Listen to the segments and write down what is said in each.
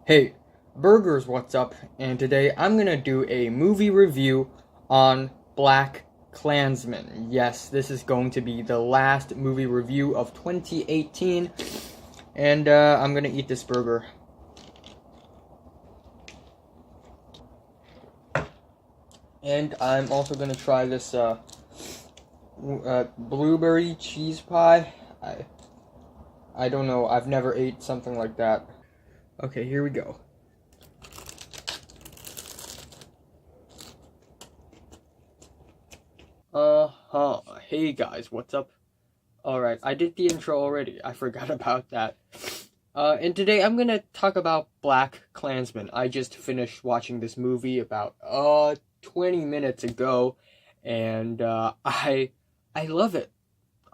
Hey, Burgers, what's up? And today I'm gonna do a movie review on BlacKkKlansman. Yes, this is going to be the last movie review of 2018, and I'm gonna eat this burger. And I'm also gonna try this blueberry cheese pie. I don't know. I've never ate something like that. Okay, here we go. Hey guys, what's up? Alright, I did the intro already. I forgot about that. And today I'm gonna talk about BlacKkKlansman. I just finished watching this movie about 20 minutes ago, and I love it.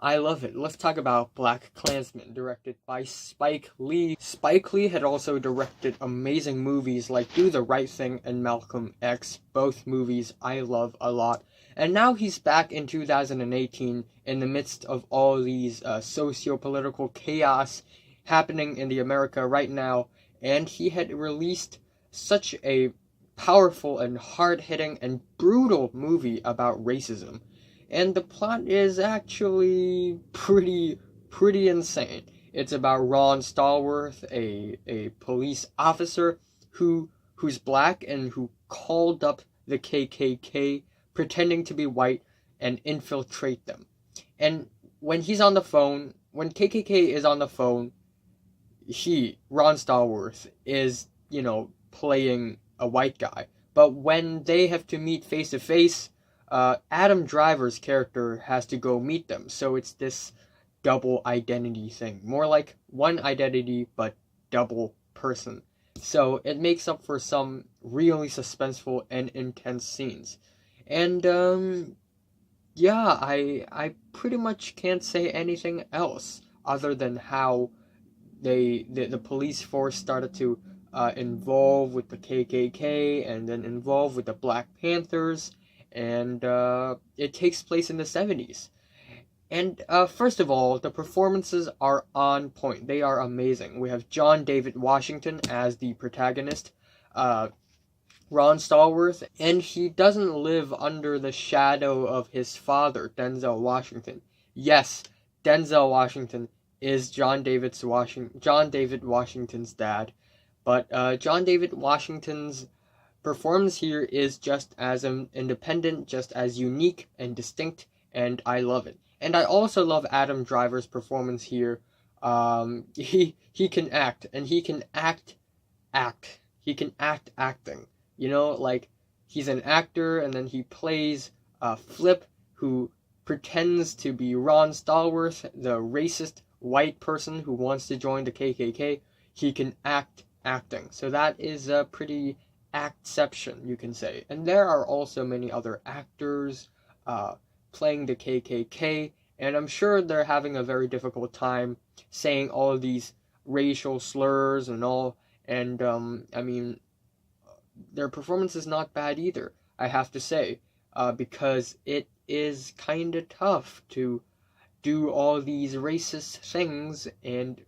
I love it. Let's talk about BlacKkKlansman, directed by Spike Lee. Spike Lee had also directed amazing movies like Do the Right Thing and Malcolm X, both movies I love a lot. And now he's back in 2018 in the midst of all these socio-political chaos happening in the America right now, and he had released such a powerful and hard-hitting and brutal movie about racism. And the plot is actually pretty insane. It's about Ron Stallworth, a police officer who's black and who called up the KKK pretending to be white and infiltrate them. And when he's on the phone, when KKK is on the phone, Ron Stallworth, is, playing a white guy. But when they have to meet face to face, Adam Driver's character has to go meet them. So it's this double identity thing. More like one identity, but double person. So it makes up for some really suspenseful and intense scenes. And, yeah, I pretty much can't say anything else other than how the police force started to involve with the KKK and then involve with the Black Panthers, and it takes place in the 70s. And first of all, the performances are on point. They are amazing. We have John David Washington as the protagonist, Ron Stallworth, and he doesn't live under the shadow of his father, Denzel Washington. Yes, Denzel Washington is John David Washington's dad, but John David Washington's performance here is just as independent, just as unique and distinct, and I love it. And I also love Adam Driver's performance here. He can act, and he can act. He can act acting. Like he's an actor, and then he plays Flip, who pretends to be Ron Stallworth, the racist white person who wants to join the KKK. He can act acting. So that is a pretty actception, you can say. And there are also many other actors playing the KKK, and I'm sure they're having a very difficult time saying all of these racial slurs and all. And I mean, their performance is not bad either, I have to say, because it is kind of tough to do all these racist things and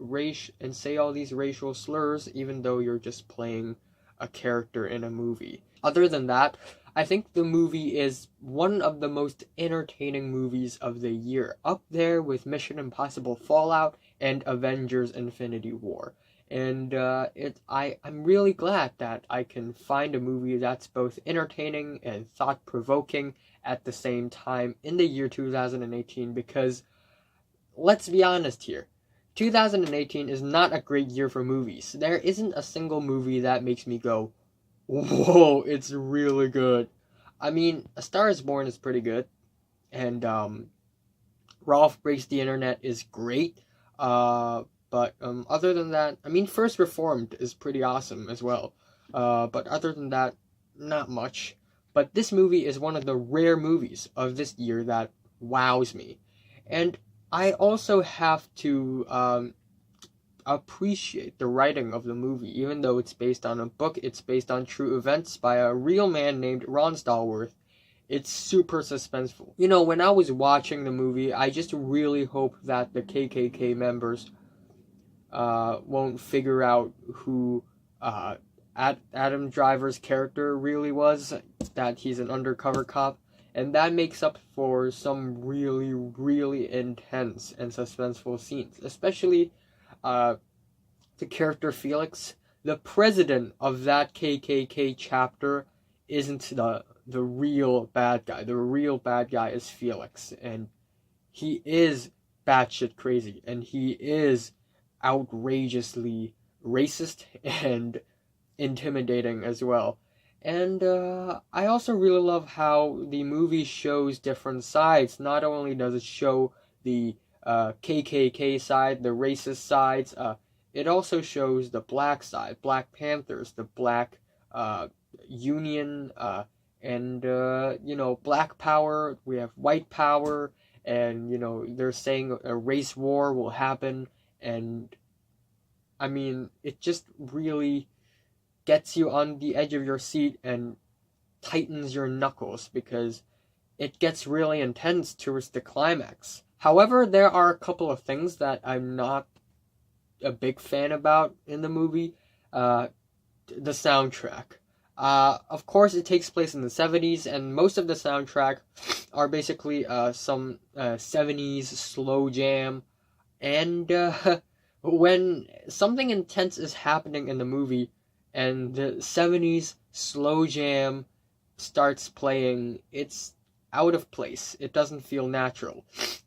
say all these racial slurs, even though you're just playing a character in a movie. Other than that, I think the movie is one of the most entertaining movies of the year, up there with Mission Impossible Fallout and Avengers Infinity War. And I'm really glad that I can find a movie that's both entertaining and thought-provoking at the same time in the year 2018, because let's be honest here, 2018 is not a great year for movies. There isn't a single movie that makes me go, whoa, it's really good. I mean, A Star is Born is pretty good, and Rolf Breaks the Internet is great, but other than that, I mean, First Reformed is pretty awesome as well, but other than that, not much. But this movie is one of the rare movies of this year that wows me. And I also have to appreciate the writing of the movie. Even though it's based on a book, it's based on true events by a real man named Ron Stallworth. It's super suspenseful. When I was watching the movie, I just really hope that the KKK members won't figure out who Adam Driver's character really was, that he's an undercover cop, and that makes up for some really, really intense and suspenseful scenes, especially the character Felix. The president of that KKK chapter isn't the real bad guy. The real bad guy is Felix, and he is batshit crazy, and he is outrageously racist and intimidating as well. And I also really love how the movie shows different sides. Not only does it show the KKK side, the racist sides, it also shows the black side, Black Panthers, the Black Union, and Black Power. We have White Power, and they're saying a race war will happen, and I mean, it just really gets you on the edge of your seat and tightens your knuckles, because it gets really intense towards the climax. However, there are a couple of things that I'm not a big fan about in the movie. The soundtrack. Of course, it takes place in the 70s, and most of the soundtrack are basically some 70s slow jam. And when something intense is happening in the movie, and the 70s slow jam starts playing, it's out of place. It doesn't feel natural.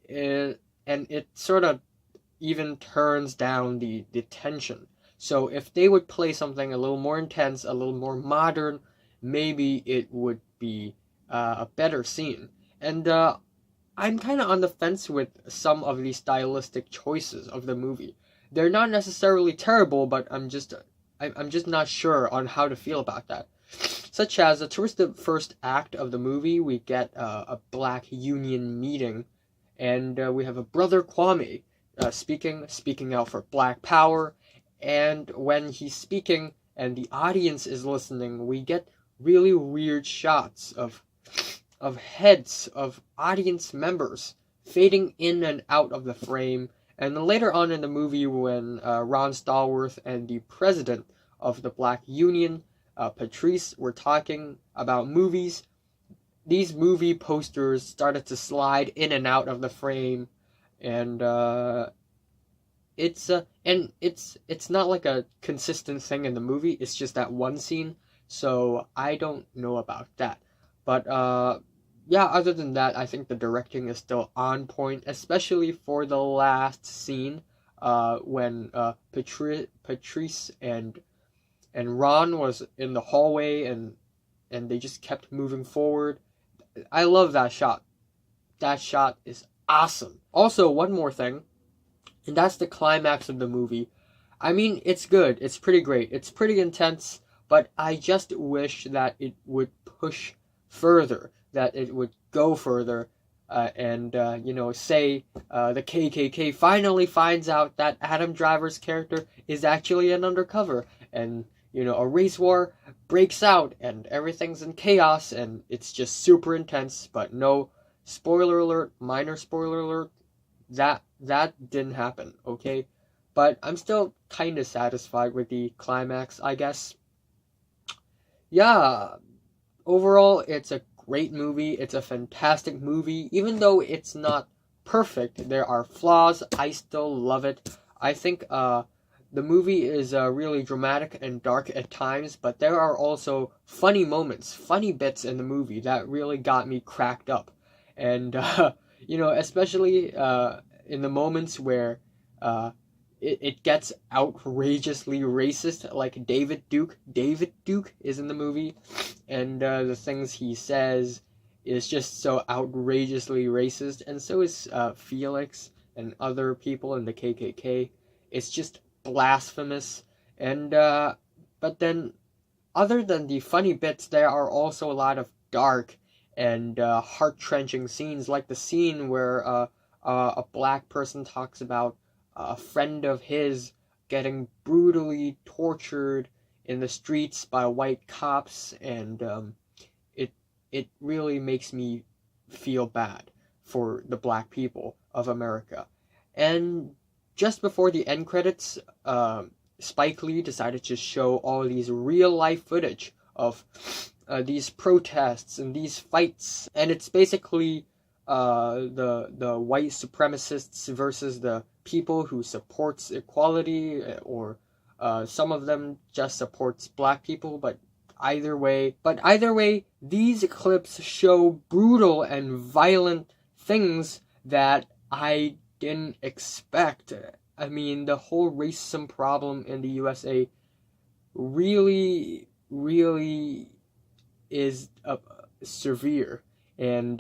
And it sort of even turns down the tension. So if they would play something a little more intense, a little more modern, maybe it would be a better scene. And I'm kind of on the fence with some of the stylistic choices of the movie. They're not necessarily terrible, but I'm just not sure on how to feel about that. Such as, towards the first act of the movie, we get a Black Union meeting, and we have a Brother Kwame speaking out for Black Power, and when he's speaking and the audience is listening, we get really weird shots of heads of audience members fading in and out of the frame. And then later on in the movie, when Ron Stallworth and the president of the Black Union, Patrice, were talking about movies, these movie posters started to slide in and out of the frame, and it's not like a consistent thing in the movie. It's just that one scene, so I don't know about that. But yeah, other than that, I think the directing is still on point, especially for the last scene, when Patrice and Ron was in the hallway, and they just kept moving forward. I love that shot. That shot is awesome. Also, one more thing, and that's the climax of the movie. I mean, it's good. It's pretty great. It's pretty intense, but I just wish that it would push further, that it would go further, and say the KKK finally finds out that Adam Driver's character is actually an undercover, and a race war breaks out, and everything's in chaos, and it's just super intense. But no, spoiler alert, minor spoiler alert, that didn't happen, okay? But I'm still kind of satisfied with the climax, I guess. Yeah, overall, it's a great movie. It's a fantastic movie. Even though it's not perfect, there are flaws, I still love it. I think the movie is really dramatic and dark at times, but there are also funny moments, funny bits in the movie that really got me cracked up. And, especially in the moments where it gets outrageously racist, like David Duke. David Duke is in the movie, and the things he says is just so outrageously racist, and so is Felix and other people in the KKK. It's just blasphemous. And but then, other than the funny bits, there are also a lot of dark and heart-wrenching scenes, like the scene where a black person talks about a friend of his getting brutally tortured in the streets by white cops, and it really makes me feel bad for the black people of America. And just before the end credits, Spike Lee decided to show all these real-life footage of these protests and these fights, and it's basically the white supremacists versus the people who supports equality, or some of them just supports black people, but either way, these clips show brutal and violent things that I didn't expect. I mean, the whole racism problem in the USA really is severe, and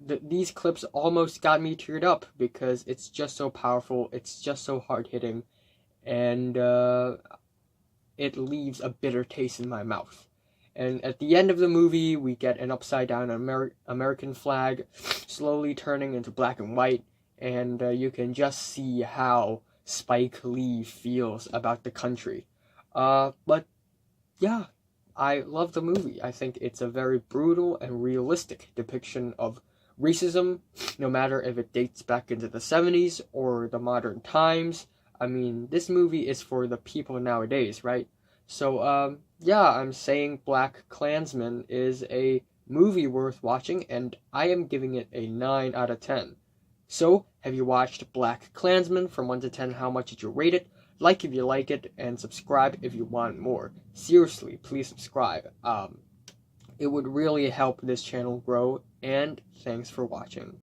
these clips almost got me teared up because it's just so powerful, it's just so hard-hitting, and it leaves a bitter taste in my mouth. And at the end of the movie, we get an upside-down American flag slowly turning into black and white, and you can just see how Spike Lee feels about the country. But yeah, I love the movie. I think it's a very brutal and realistic depiction of racism, no matter if it dates back into the 70s or the modern times. I mean, this movie is for the people nowadays, right? So, yeah, I'm saying BlacKkKlansman is a movie worth watching, and I am giving it a 9 out of 10. So, have you watched BlacKkKlansman? From 1 to 10, how much did you rate it? Like if you like it, and subscribe if you want more. Seriously, please subscribe. It would really help this channel grow, and thanks for watching.